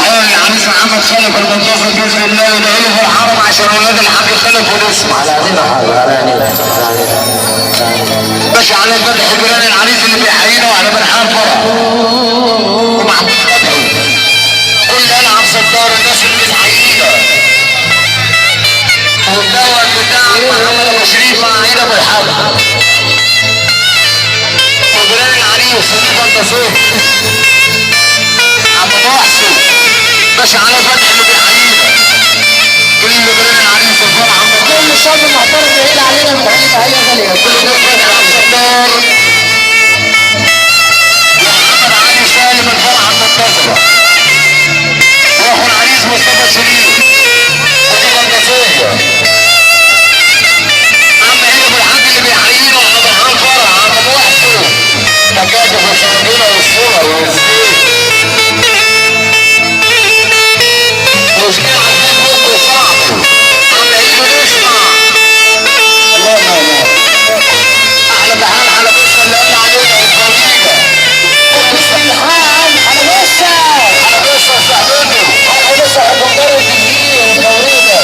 خلف المنتصر باذن الله يدعي في الحرم عشان اولاد الحاج خلف ونسمع على عينينا على عينينا ماشي على فتح جيران العريس اللي بيحيينا وعلى مرحان فرح ومحمود فتحي كل العب صدار الناس اللي بتحيينا والدواء بتاع محمد ابو شريف مع عينه بالحرب وجيران العريس اللي فانتصر عم محسن ماشي على فتح اللي بيحيينا كل جيران العريس الفرح كل شاب محترم يعيد علينا بتحية هيا غالية كل ده فتح الصدار ومحمد علي سالم الفرحة المنتصرة واخو العريس مصطفى شريف ودي النصيحة عم عينب الحاج اللي بيحيينا وعم برهان فرح عم محسن تكاتف الصندوقة والصور والزيت وجميع الفيسبوك وصاحبه عم عينب نسمع الله الله احلى بحال على بصة اللي قال علينا الفضيلة بصة الحال على بصة صاحبته على بصة البندرة الجديدة والتوريدة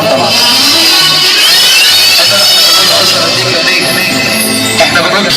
طبعا احنا بنقول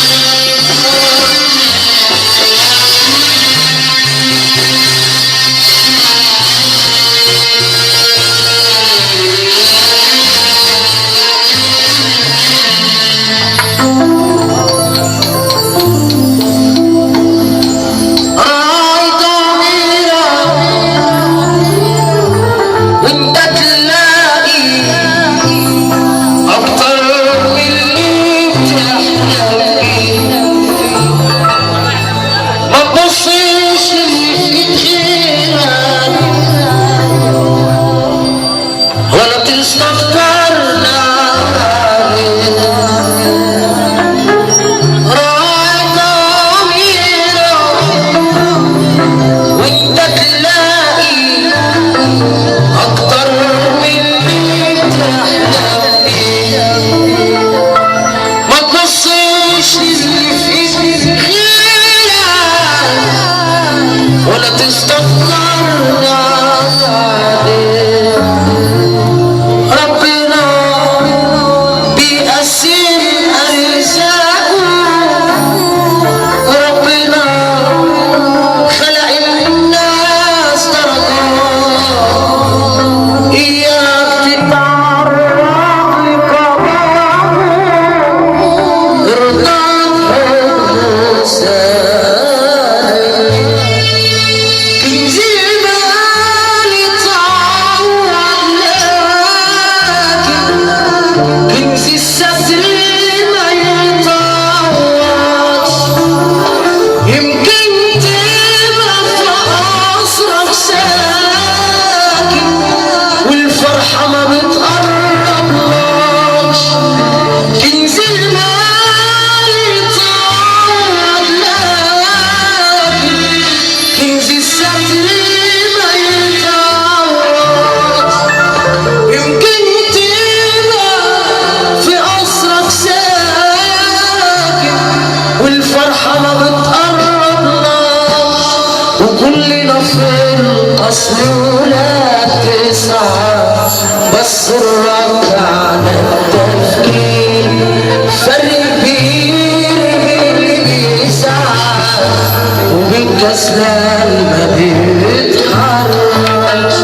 كسلان ما بيتحركش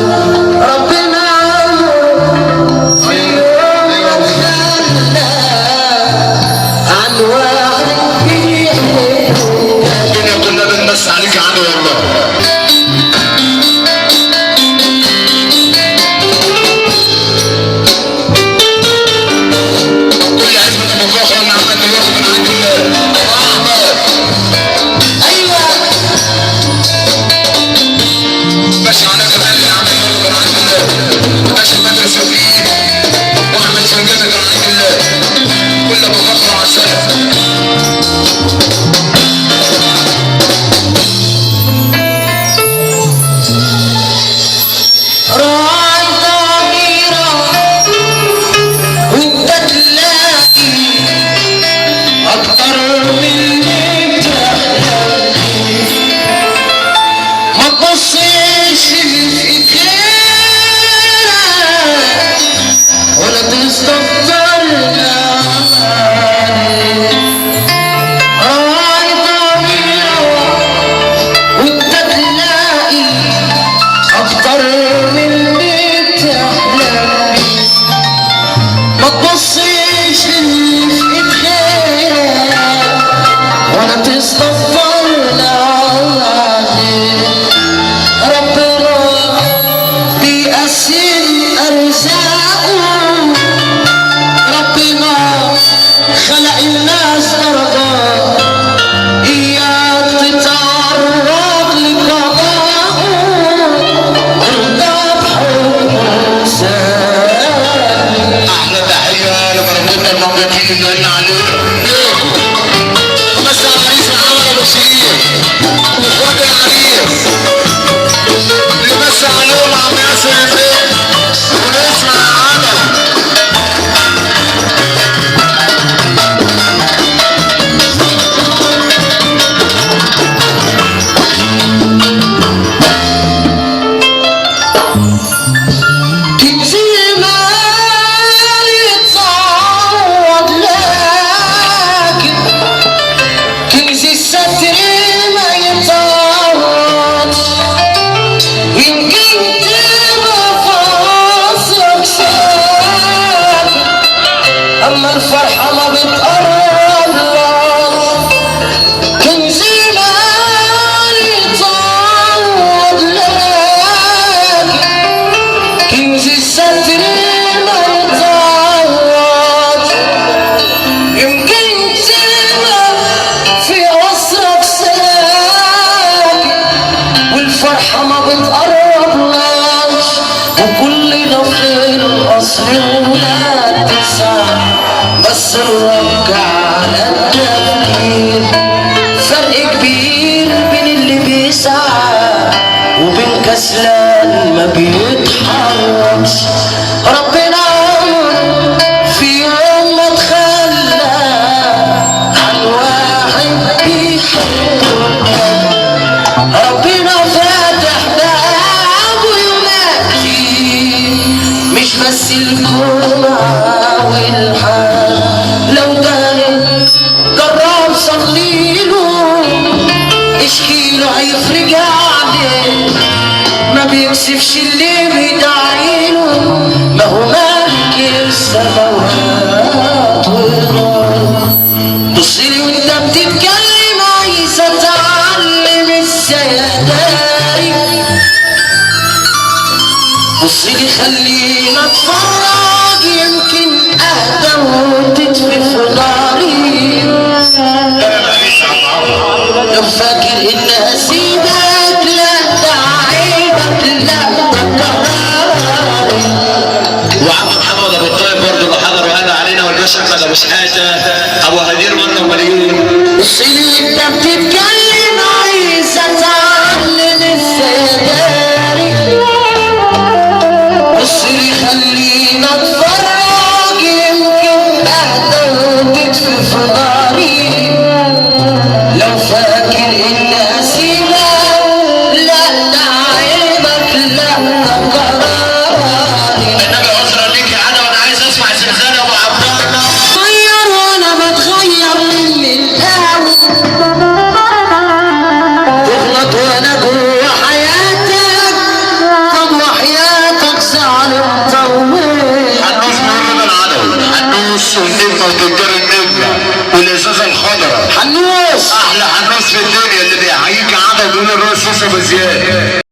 كنز الستر ما يتعوض، يمكن تلقى في عصرك ساكن والفرحة ما بتقربلاش، وكلنا في الأصل ولاد تسعى بس نرجع على التفكير. فرق كبير بين اللي بيسعى وبين كسلان ما بيتحركش. ربنا عمر في يوم ما تخلى عن واحد بيحبه، ربنا فاتح بابه ينادي مش بس الجمعة والحال. لو دارت جرب صليله اشكيله هيفرج عليه، ما بيكسفش اللي بيدعيله، ما هو مالك السماوات والارض. بصيلي وانت بتتكلم عايزه اتعلم ازاي اداري، بصيلي خلينا اتفرج يمكن اهدى وتطفي في ناري. لو فاكر ان هسيبك لا ده عيبك لا ده قراري. وعم محمد ابو الطيب برضه اللي حضر وهذا علينا، والباشا احمد ابو شحاته ابو هدير مره ومليون. بصيلي وانت بتتكلم عايزه اتعلم ازاي اداري، بصيلي خلينا اتفرج يمكن اهدى وتطفي في ناري. لو فاكر ان اسيبك لا ده عيبك لا ده قراري. النبي عذرا ليك يا عدا وانا عايز اسمع زلزال ابو عبد الله. غير وانا بتغير من الهوى، تغلط وانا جوا حياتك، طب وحياتك زعل مطول. حنوس محمد العدوي، حنوس والنجمه وتجار النجمه والازازه الخضراء، حنوس احلى حنوس في الدنيا اللي بيحييك عدوي بيقول الرئيس يوسف زياد.